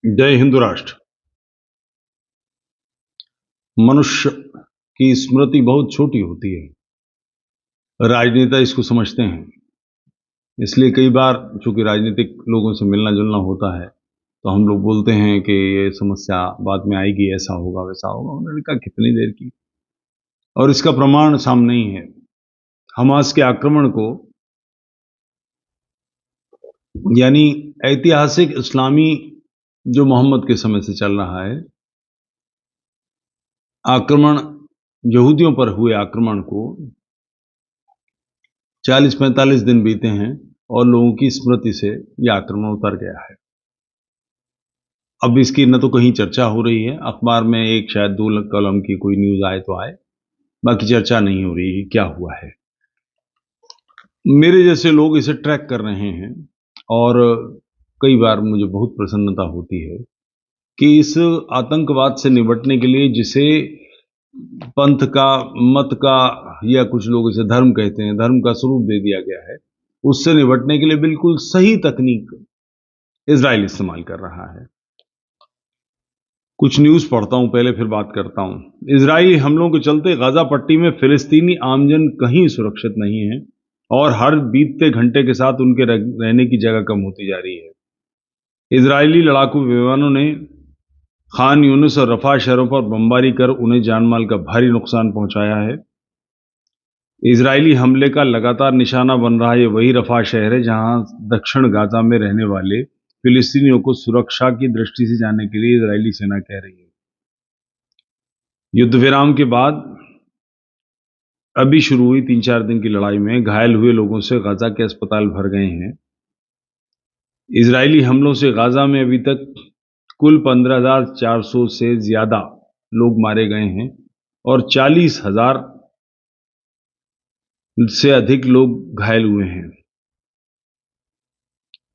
जय हिंदू राष्ट्र। मनुष्य की स्मृति बहुत छोटी होती है। राजनेता इसको समझते हैं। इसलिए कई बार चूंकि राजनीतिक लोगों से मिलना जुलना होता है तो हम लोग बोलते हैं कि ये समस्या बाद में आएगी, ऐसा होगा वैसा होगा। उन्होंने कहा कितनी देर की, और इसका प्रमाण सामने ही है। हमास के आक्रमण को, यानी ऐतिहासिक इस्लामी जो मोहम्मद के समय से चल रहा है आक्रमण, यहूदियों पर हुए आक्रमण को 40-45 दिन बीते हैं और लोगों की स्मृति से यह आक्रमण उतर गया है। अब इसकी न तो कहीं चर्चा हो रही है, अखबार में एक शायद 2 कॉलम की कोई न्यूज आए तो आए, बाकी चर्चा नहीं हो रही है क्या हुआ है। मेरे जैसे लोग इसे ट्रैक कर रहे हैं और कई बार मुझे बहुत प्रसन्नता होती है कि इस आतंकवाद से निपटने के लिए, जिसे पंथ का, मत का, या कुछ लोग इसे धर्म कहते हैं, धर्म का स्वरूप दे दिया गया है, उससे निपटने के लिए बिल्कुल सही तकनीक इजराइल इस्तेमाल कर रहा है। कुछ न्यूज पढ़ता हूं पहले, फिर बात करता हूं। इजरायली हमलों के चलते गाजा पट्टी में फिलिस्तीनी आमजन कहीं सुरक्षित नहीं है और हर बीतते घंटे के साथ उनके रहने की जगह कम होती जा रही है। इजरायली लड़ाकू विमानों ने खान यूनिस और रफा शहरों पर बमबारी कर उन्हें जानमाल का भारी नुकसान पहुंचाया है। इजरायली हमले का लगातार निशाना बन रहा है वही रफा शहर है जहां दक्षिण गाजा में रहने वाले फिलिस्तीनियों को सुरक्षा की दृष्टि से जाने के लिए इजरायली सेना कह रही है। युद्ध विराम के बाद अभी शुरू हुई 3-4 दिन की लड़ाई में घायल हुए लोगों से गाजा के अस्पताल भर गए हैं। इजरायली हमलों से गाजा में अभी तक कुल 15,400 से ज्यादा लोग मारे गए हैं और 40,000 से अधिक लोग घायल हुए हैं।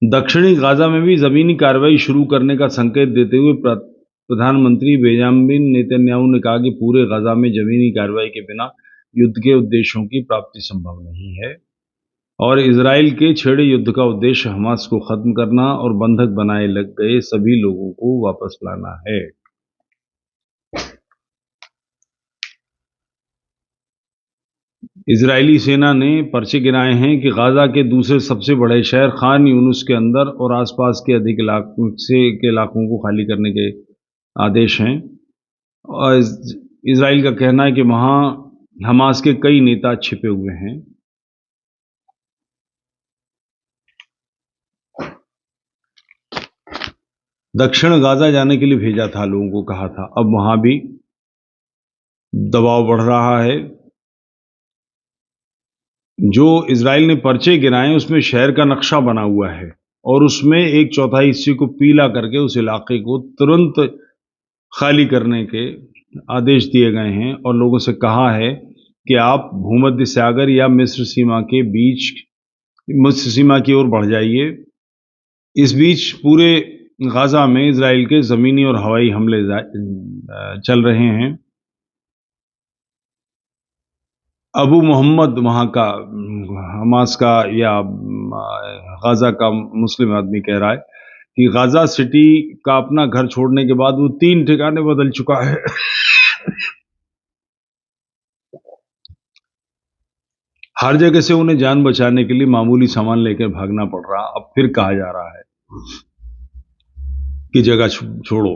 दक्षिणी गाजा में भी जमीनी कार्रवाई शुरू करने का संकेत देते हुए प्रधानमंत्री बेंजामिन नेतन्याहू ने कहा कि पूरे गाजा में जमीनी कार्रवाई के बिना युद्ध के उद्देश्यों की प्राप्ति संभव नहीं है और इजराइल के छेड़े युद्ध का उद्देश्य हमास को खत्म करना और बंधक बनाए लग गए सभी लोगों को वापस लाना है। इजरायली सेना ने पर्चे गिराए हैं कि गाजा के दूसरे सबसे बड़े शहर खान यूनुस के अंदर और आसपास के अधिक इलाकों को खाली करने के आदेश हैं। और इजराइल का कहना है कि वहां हमास के कई नेता छिपे हुए हैं। दक्षिण गाजा जाने के लिए भेजा था, लोगों को कहा था। अब वहां भी दबाव बढ़ रहा है। जो इजराइल ने पर्चे गिराए उसमें शहर का नक्शा बना हुआ है और उसमें 1/4 हिस्से को पीला करके उस इलाके को तुरंत खाली करने के आदेश दिए गए हैं और लोगों से कहा है कि आप भूमध्य सागर या मिस्र सीमा की ओर बढ़ जाइए। इस बीच पूरे गाजा में इजराइल के जमीनी और हवाई हमले चल रहे हैं। अबू मोहम्मद वहां का, हमास का या गाजा का मुस्लिम आदमी कह रहा है कि गाजा सिटी का अपना घर छोड़ने के बाद वो 3 ठिकाने बदल चुका है। हर जगह से उन्हें जान बचाने के लिए मामूली सामान लेकर भागना पड़ रहा। अब फिर कहा जा रहा है कि जगह छोड़ो।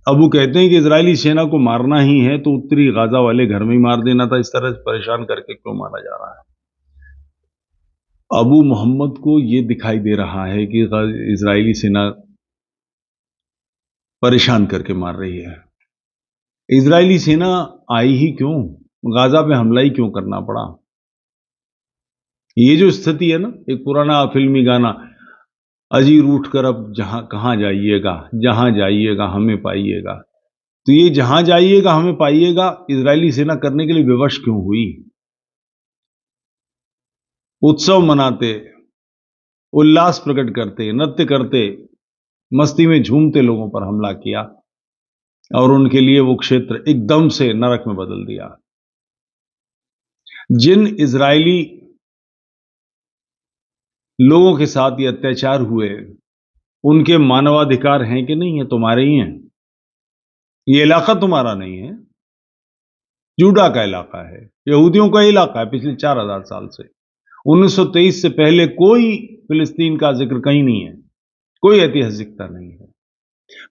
अब वो कहते हैं कि इजरायली सेना को मारना ही है तो उत्तरी गाजा वाले घर में ही मार देना था। इस तरह से परेशान करके क्यों मारा जा रहा है? अबू मोहम्मद को यह दिखाई दे रहा है कि इजरायली सेना परेशान करके मार रही है। इजरायली सेना आई ही क्यों? गाजा पे हमला ही क्यों करना पड़ा? ये जो स्थिति है ना, एक पुराना फिल्मी गाना, अजीर उठ कर अब कहां जाइएगा, जहां जाइएगा हमें पाइएगा। तो ये जहां जाइएगा हमें पाइएगा इजरायली सेना करने के लिए विवश क्यों हुई? उत्सव मनाते, उल्लास प्रकट करते, नृत्य करते, मस्ती में झूमते लोगों पर हमला किया और उनके लिए वो क्षेत्र एकदम से नरक में बदल दिया। जिन इजरायली लोगों के साथ ये अत्याचार हुए उनके मानवाधिकार हैं कि नहीं है? तुम्हारे ही हैं। ये इलाका तुम्हारा नहीं है, जूडा का इलाका है, यहूदियों का इलाका है पिछले 4000 साल से। 1923 से पहले कोई फिलिस्तीन का जिक्र कहीं नहीं है, कोई ऐतिहासिकता नहीं है।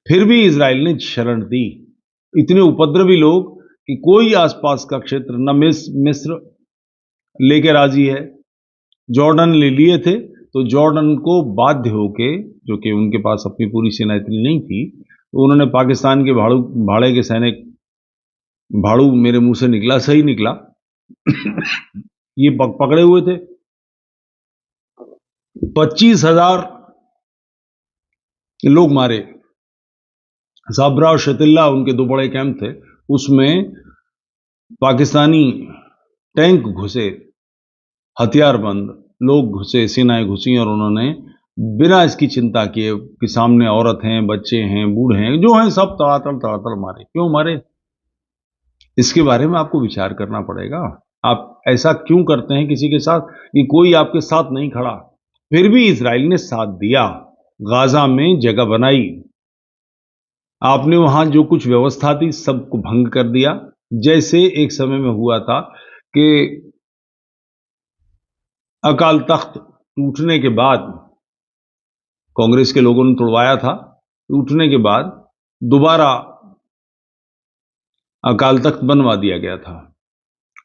फिर भी इजराइल ने शरण दी। इतने उपद्रवी लोग कि कोई आसपास का क्षेत्र न मिस्र लेके राजी है। जॉर्डन ले लिए थे तो जॉर्डन को बाध्य होके, जो कि उनके पास अपनी पूरी सेना इतनी नहीं थी, तो उन्होंने पाकिस्तान के भाड़े के सैनिक, भाड़ू मेरे मुंह से निकला, सही निकला, ये पकड़े हुए थे। 25,000 लोग मारे। साबरा और शतिल्ला उनके दो बड़े कैंप थे, उसमें पाकिस्तानी टैंक घुसे, हथियारबंद लोग घुसे, सेनाएं घुसी और उन्होंने बिना इसकी चिंता किए कि सामने औरत हैं, बच्चे हैं, बूढ़े हैं, जो हैं सब तड़ातड़ मारे। क्यों मारे? इसके बारे में आपको विचार करना पड़ेगा। आप ऐसा क्यों करते हैं किसी के साथ कि कोई आपके साथ नहीं खड़ा? फिर भी इजराइल ने साथ दिया, गाजा में जगह बनाई। आपने वहां जो कुछ व्यवस्था थी सबको भंग कर दिया। जैसे एक समय में हुआ था कि अकाल तख्त टूटने के बाद, कांग्रेस के लोगों ने तोड़वाया था, टूटने के बाद दोबारा अकाल तख्त बनवा दिया गया था।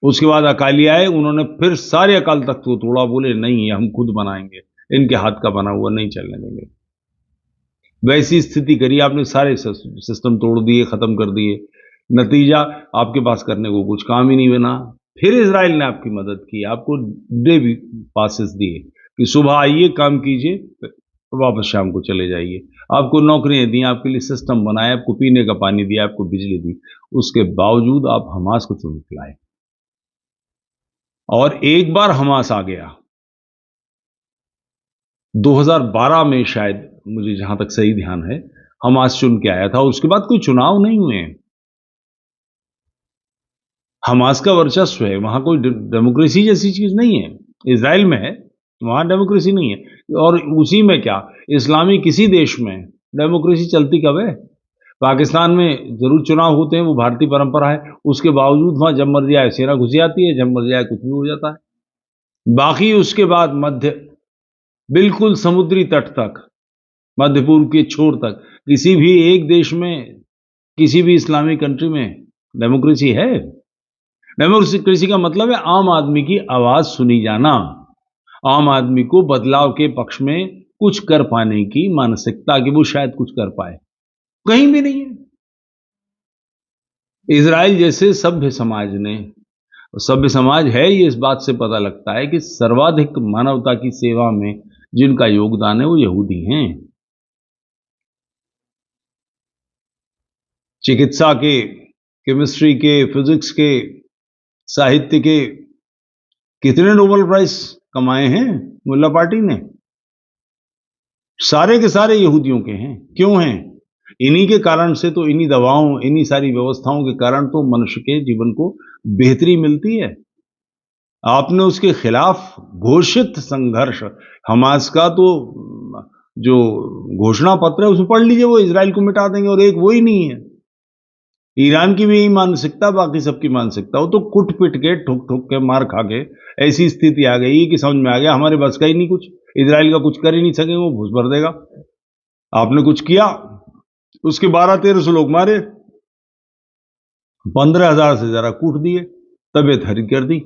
उसके बाद अकाली आए, उन्होंने फिर सारे अकाल तख्त को तोड़ा, बोले नहीं हम खुद बनाएंगे, इनके हाथ का बना हुआ नहीं चलने देंगे। वैसी स्थिति करी आपने, सारे सिस्टम तोड़ दिए, खत्म कर दिए। नतीजा आपके पास करने को कुछ काम ही नहीं बना। फिर इजराइल ने आपकी मदद की, आपको डे पासेस दिए कि सुबह आइए, काम कीजिए, वापस शाम को चले जाइए। आपको नौकरियां दी, आपके लिए सिस्टम बनाया, आपको पीने का पानी दिया, आपको बिजली दी। उसके बावजूद आप हमास को चुन लाए। और एक बार हमास आ गया 2012 में, शायद, मुझे जहां तक सही ध्यान है, हमास चुन के आया था। उसके बाद कोई चुनाव नहीं हुए। हमास का वर्चस्व है, वहां कोई डेमोक्रेसी जैसी चीज नहीं है। इजराइल में है, वहां डेमोक्रेसी नहीं है। और उसी में क्या, इस्लामी किसी देश में डेमोक्रेसी चलती कब है? पाकिस्तान में जरूर चुनाव होते हैं, वो भारतीय परंपरा है, उसके बावजूद वहां जब मर्जी आए सेना घुस जाती है, जब मर्जी आए कुछ भी हो जाता है। बाकी उसके बाद बिल्कुल समुद्री तट तक, मध्य पूर्व के छोर तक, किसी भी एक देश में, किसी भी इस्लामिक कंट्री में डेमोक्रेसी है? डेमोक्रेसी का मतलब है आम आदमी की आवाज सुनी जाना, आम आदमी को बदलाव के पक्ष में कुछ कर पाने की मानसिकता, कि वो शायद कुछ कर पाए। कहीं भी नहीं है। इजराइल जैसे सभ्य समाज ने, सभ्य समाज है ये इस बात से पता लगता है कि सर्वाधिक मानवता की सेवा में जिनका योगदान है वो यहूदी हैं। चिकित्सा के, केमिस्ट्री के, फिजिक्स के, साहित्य के कितने नोबेल प्राइज कमाए हैं मुल्ला पार्टी ने? सारे के सारे यहूदियों के हैं। क्यों हैं? इन्हीं के कारण से तो, इन्हीं दवाओं, इन्हीं सारी व्यवस्थाओं के कारण तो मनुष्य के जीवन को बेहतरी मिलती है। आपने उसके खिलाफ घोषित संघर्ष, हमास का तो जो घोषणा पत्र है उसमें पढ़ लीजिए, वो इजराइल को मिटा देंगे, और एक वो ही नहीं है। ईरान की भी यही मानसिकता, बाकी सबकी मानसिकता, वो तो कुट पिट के, ठुक ठुक के, मार खा के ऐसी स्थिति आ गई कि समझ में आ गया हमारे बस का ही नहीं कुछ, इजराइल का कुछ कर ही नहीं सके, वो घुस भर देगा। आपने कुछ किया, उसके 1200-1300 लोग मारे, 15,000 से ज्यादा कूट दिए, तबीयत हरी कर दी,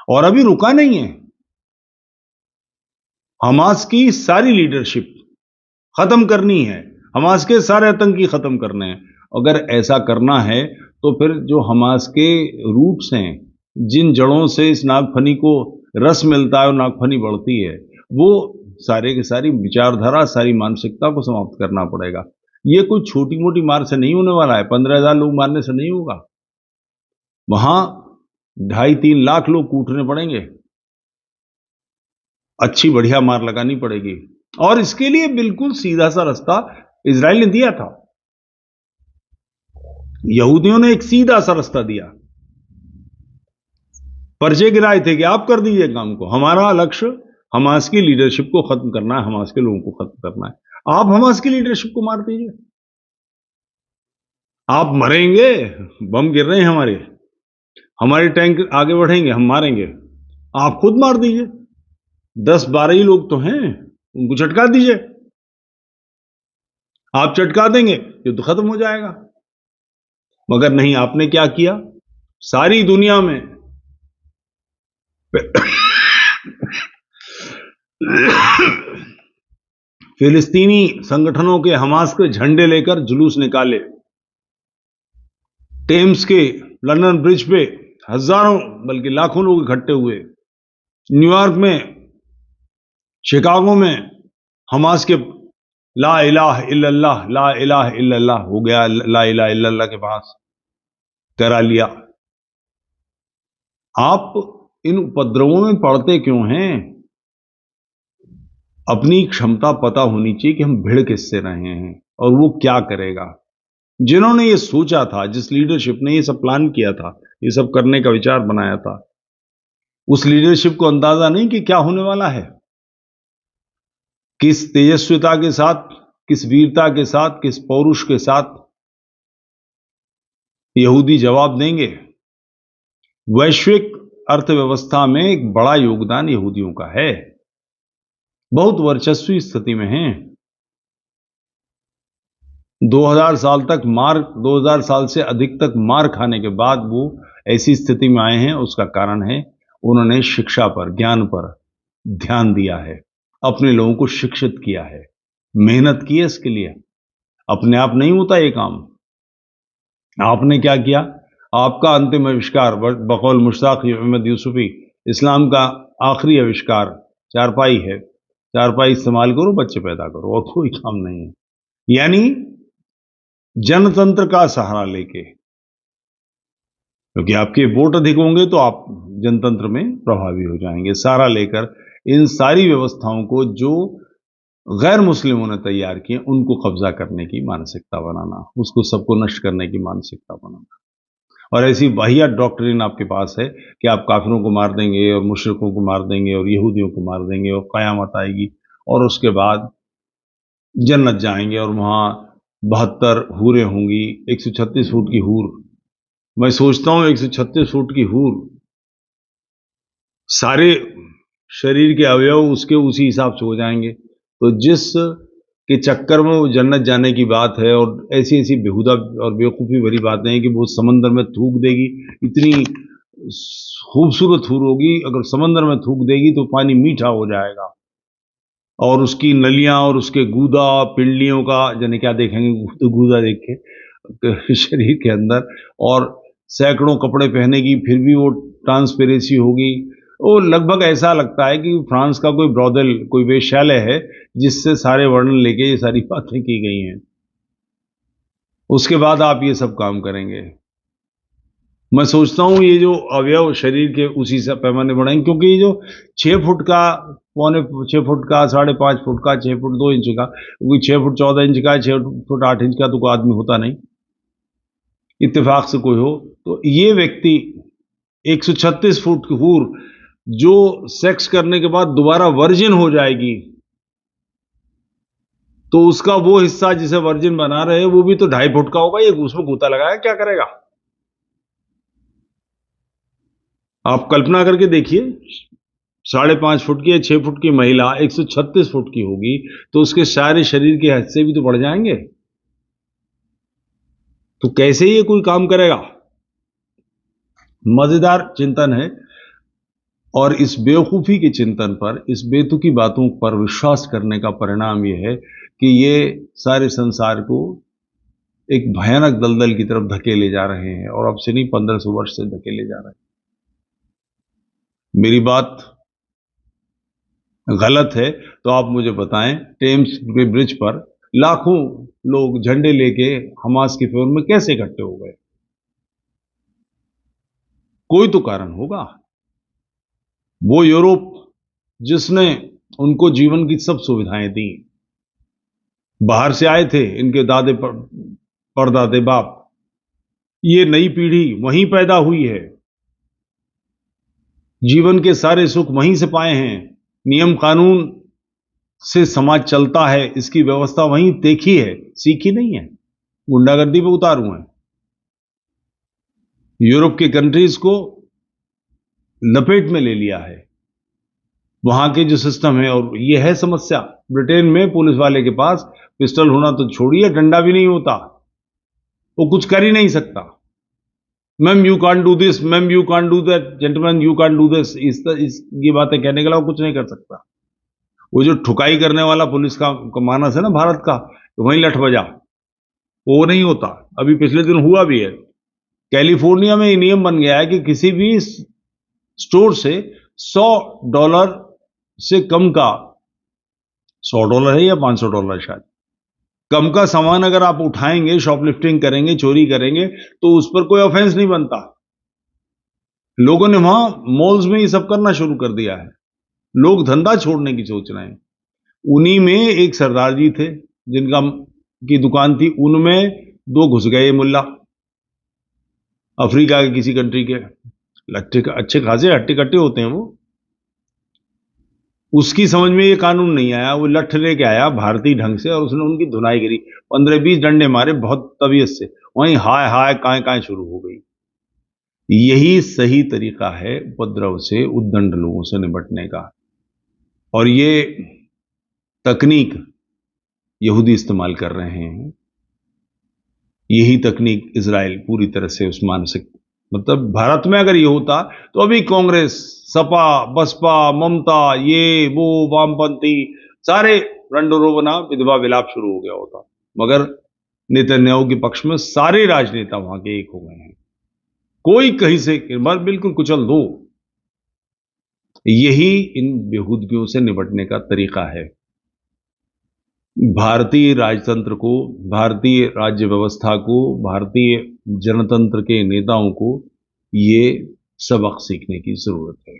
और अभी रुका नहीं है। हमास की सारी लीडरशिप खत्म करनी है, हमास के सारे आतंकी खत्म करने हैं। अगर ऐसा करना है तो फिर जो हमास के रूट्स हैं, जिन जड़ों से इस नागफनी को रस मिलता है और नागफनी बढ़ती है, वो सारे के सारी विचारधारा, सारी मानसिकता को समाप्त करना पड़ेगा। ये कोई छोटी मोटी मार से नहीं होने वाला है, 15,000 लोग मारने से नहीं होगा। वहां 2.5-3 लाख लोग कूटने पड़ेंगे, अच्छी बढ़िया मार लगानी पड़ेगी। और इसके लिए बिल्कुल सीधा सा रास्ता इजराइल ने दिया था। यहूदियों ने एक सीधा सा रास्ता दिया, पर्चे गिराए थे कि आप कर दीजिए काम को, हमारा लक्ष्य हमास की लीडरशिप को खत्म करना है, हमास के लोगों को खत्म करना है। आप हमास की लीडरशिप को मार दीजिए। आप मरेंगे, बम गिर रहे हैं हमारे टैंक आगे बढ़ेंगे, हम मारेंगे, आप खुद मार दीजिए। 10-12 ही लोग तो हैं, उनको चटका दीजिए। आप चटका देंगे, युद्ध खत्म हो जाएगा। मगर नहीं, आपने क्या किया? सारी दुनिया में फिलिस्तीनी संगठनों के हमास के झंडे लेकर जुलूस निकाले। टेम्स के लंदन ब्रिज पे हजारों बल्कि लाखों लोग इकट्ठे हुए। न्यूयॉर्क में, शिकागो में हमास के ला इलाह इल्लल्लाह, ला इलाह इल्लल्लाह हो गया, ला इलाह इल्लल्लाह के पास करा लिया। आप इन उपद्रवों में पड़ते क्यों हैं? अपनी क्षमता पता होनी चाहिए कि हम भिड़ किससे रहे हैं और वो क्या करेगा। जिन्होंने ये सोचा था, जिस लीडरशिप ने ये सब प्लान किया था, ये सब करने का विचार बनाया था, उस लीडरशिप को अंदाजा नहीं कि क्या होने वाला है। किस तेजस्विता के साथ, किस वीरता के साथ, किस पौरुष के साथ यहूदी जवाब देंगे। वैश्विक अर्थव्यवस्था में एक बड़ा योगदान यहूदियों का है, बहुत वर्चस्वी स्थिति में हैं। 2000 साल से अधिक तक मार खाने के बाद वो ऐसी स्थिति में आए हैं। उसका कारण है उन्होंने शिक्षा पर, ज्ञान पर ध्यान दिया है, अपने लोगों को शिक्षित किया है, मेहनत की है इसके लिए। अपने आप नहीं होता ये काम। आपने क्या किया? आपका अंतिम आविष्कार बकौल मुश्ताक अहमद यूसुफी, इस्लाम का आखिरी आविष्कार चारपाई है। चारपाई इस्तेमाल करो, बच्चे पैदा करो, और कोई काम नहीं है। यानी जनतंत्र का सहारा लेके, क्योंकि आपके वोट अधिक होंगे तो आप जनतंत्र में प्रभावी हो जाएंगे। सहारा लेकर इन सारी व्यवस्थाओं को जो गैर मुस्लिमों ने तैयार किए, उनको कब्जा करने की मानसिकता बनाना, उसको सबको नष्ट करने की मानसिकता बनाना। और ऐसी वाहियात डॉक्ट्रिन आपके पास है कि आप काफिरों को मार देंगे और मुशरिकों को मार देंगे और यहूदियों को मार देंगे और क़यामत आएगी और उसके बाद जन्नत जाएंगे और वहां 72 हूरें होंगी। 136 फुट की हूर, मैं सोचता हूं 136 फुट की हूर, सारे शरीर के अवयव उसके उसी हिसाब से हो जाएंगे। तो जिस के चक्कर में वो जन्नत जाने की बात है, और ऐसी ऐसी बेहुदा और बेवकूफ़ी भरी बातें हैं कि वो समंदर में थूक देगी, इतनी खूबसूरत हूर होगी, अगर समंदर में थूक देगी तो पानी मीठा हो जाएगा। और उसकी नलियां और उसके गूदा पिंडलियों का जाने क्या देखेंगे, तो गूदा देख के शरीर के अंदर, और सैकड़ों कपड़े पहनेगी फिर भी वो ट्रांसपेरेंसी होगी। वो लगभग ऐसा लगता है कि फ्रांस का कोई ब्रॉदल, कोई वेश्यालय है जिससे सारे वर्णन लेके ये सारी बातें की गई हैं। उसके बाद आप ये सब काम करेंगे। मैं सोचता हूं ये जो अवयव शरीर के उसी से पैमाने बढ़ाएंगे, क्योंकि ये जो 6 फुट का, 6.25 फुट का, 5.5 फुट का, 6 फुट 2 इंच का, क्योंकि 6 फुट 14 इंच का, 6 फुट 8 इंच का तो कोई आदमी होता नहीं, इत्तेफाक से कोई हो। तो ये व्यक्ति 136 फुट की हूर जो सेक्स करने के बाद दोबारा वर्जिन हो जाएगी, तो उसका वो हिस्सा जिसे वर्जिन बना रहे हैं वो भी तो 2.5 फुट का होगा। ये उसमें गोता लगाया क्या करेगा? आप कल्पना करके देखिए, 5.5 फुट की या 6 फुट की महिला 136 फुट की होगी तो उसके सारे शरीर के हिस्से भी तो बढ़ जाएंगे। तो कैसे ये कोई काम करेगा? मजेदार चिंतन है। और इस बेवकूफ़ी के चिंतन पर, इस बेतुकी बातों पर विश्वास करने का परिणाम यह है कि ये सारे संसार को एक भयानक दलदल की तरफ धकेले जा रहे हैं, और अब से नहीं 1500 वर्ष से धकेले जा रहे हैं। मेरी बात गलत है तो आप मुझे बताएं, टेम्स के ब्रिज पर लाखों लोग झंडे लेके हमास की फेवर में कैसे इकट्ठे हो गए? कोई तो कारण होगा। वो यूरोप जिसने उनको जीवन की सब सुविधाएं दी, बाहर से आए थे इनके दादे परदादे बाप, ये नई पीढ़ी वहीं पैदा हुई है, जीवन के सारे सुख वहीं से पाए हैं। नियम कानून से समाज चलता है, इसकी व्यवस्था वहीं देखी है, सीखी नहीं है, गुंडागर्दी पे उतारू है। यूरोप के कंट्रीज को लपेट में ले लिया है वहां के जो सिस्टम है, और ये है समस्या। ब्रिटेन में पुलिस वाले के पास पिस्टल होना तो छोड़िए, डंडा भी नहीं होता, वो कुछ कर ही नहीं सकता। Ma'am you can't do this, ma'am you can't do that, gentleman you can't do this, ये बातें कहने के अलावा कुछ नहीं कर सकता। वो जो ठुकाई करने वाला पुलिस का मानस है ना भारत का, तो वहीं लठ बजा, वो नहीं होता। अभी पिछले दिन हुआ भी है, कैलिफोर्निया में ये नियम बन गया है कि किसी भी स्टोर से $100 से कम का, $100 है या $500 शायद, कम का सामान अगर आप उठाएंगे, शॉपलिफ्टिंग करेंगे, चोरी करेंगे, तो उस पर कोई ऑफेंस नहीं बनता। लोगों ने वहां मॉल्स में ये सब करना शुरू कर दिया है, लोग धंधा छोड़ने की सोच रहे हैं। उन्हीं में एक सरदार जी थे जिनका की दुकान थी, उनमें 2 घुस गए मुल्ला, अफ्रीका के किसी कंट्री के, अच्छे खासे हट्टे कट्टे होते हैं वो। उसकी समझ में ये कानून नहीं आया, वो लठ लेके आया भारतीय ढंग से, और उसने उनकी धुनाई करी, 15-20 डंडे मारे बहुत तबीयत से, वहीं हाय हाय काय काय शुरू हो गई। यही सही तरीका है उपद्रव से, उद्दंड लोगों से निपटने का। और ये तकनीक यहूदी इस्तेमाल कर रहे हैं, यही तकनीक इजराइल पूरी तरह से उस मानसिक, मतलब भारत में अगर ये होता तो अभी कांग्रेस, सपा, बसपा, ममता, ये वो वामपंथी सारे रंडोरो बना विधवा विलाप शुरू हो गया होता। मगर नेतन्याहू के पक्ष में सारे राजनेता वहां के एक हो गए हैं, कोई कहीं से बिल्कुल कुचल दो। यही इन बेहूदगियों से निपटने का तरीका है। भारतीय राजतंत्र को, भारतीय राज्य व्यवस्था को, भारतीय जनतंत्र के नेताओं को ये सबक सीखने की जरूरत है।